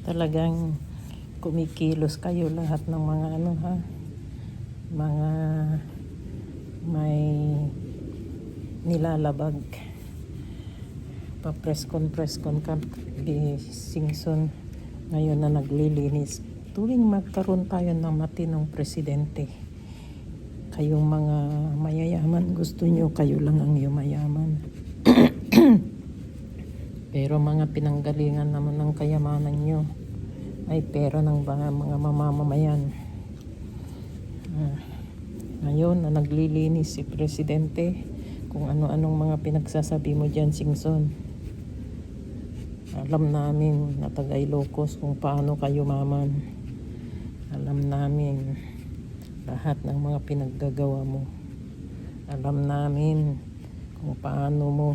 Talagang kumikilos kayo lahat ng mga ano ha, mga may nilalabag. Pa-press con ka, Singson, ngayon na naglilinis. Tuwing magkaroon tayo ng matinong presidente, kayong mga mayayaman, gusto nyo kayo lang ang yumayaman. Pero mga pinanggalingan naman ng kayamanan nyo ay pera ng mga mamamayan. Ngayon na naglilinis si presidente, kung ano-anong mga pinagsasabi mo dyan, Singson. Alam namin na taga Ilocos kung paano kayo maman. Alam namin lahat ng mga pinaggagawa mo. Alam namin kung paano mo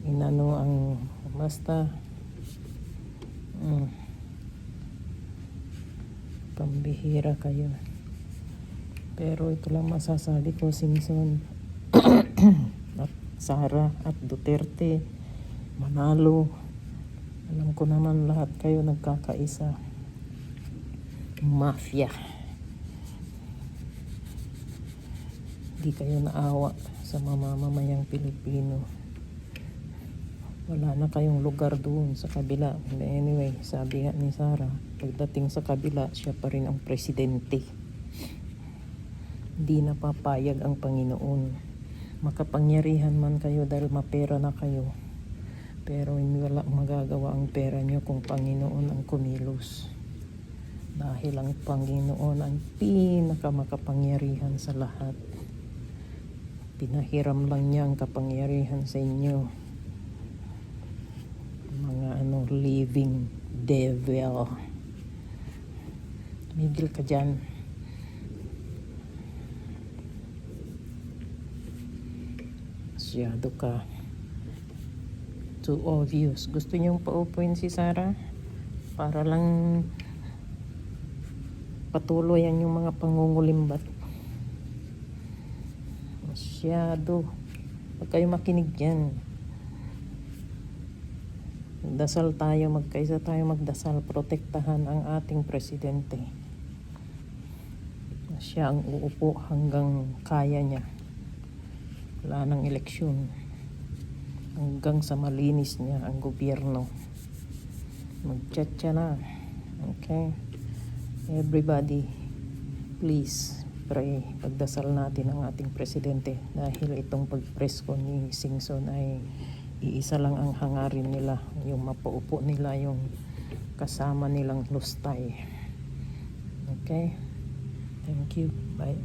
inano ang basta pambihira kayo. Pero ito lang masasabi ko, Singson at Sara at Duterte, Manalo, alam ko naman lahat kayo nagkakaisa. Mafia. Di kayo naawa sa mamamayang Pilipino. Wala na kayong lugar doon sa kabila. Anyway, sabi nga ni Sara, pagdating sa kabila, siya pa rin ang presidente. Di na papayag ang Panginoon. Makapangyarihan man kayo dahil mapera na kayo, pero hindi wala magagawa ang pera nyo kung Panginoon ang kumilos. Dahil ang Panginoon ang pinakamakapangyarihan sa lahat. Pinahiram lang niya ang kapangyarihan sa inyo, mga living devil. Tumigil ka dyan. Masyado ka. Too obvious. Gusto niyong paupuin si Sara para lang patuloy ang yung mga pangungulimbat. Masyado. Huwag kayo makinig dyan. Dasal tayo, magkaisa tayo magdasal, protektahan ang ating presidente. Siya ang uupo hanggang kaya niya. Wala nang eleksyon. Hanggang sa malinis niya ang gobyerno. Mag-chat siya na. Okay? Everybody, please pray. Pagdasal natin ang ating presidente. Dahil itong pag-press ko ni Singson ay iisa lang ang hangarin nila. Yung mapaupo nila, yung kasama nilang lustay. Okay? Thank you. Bye.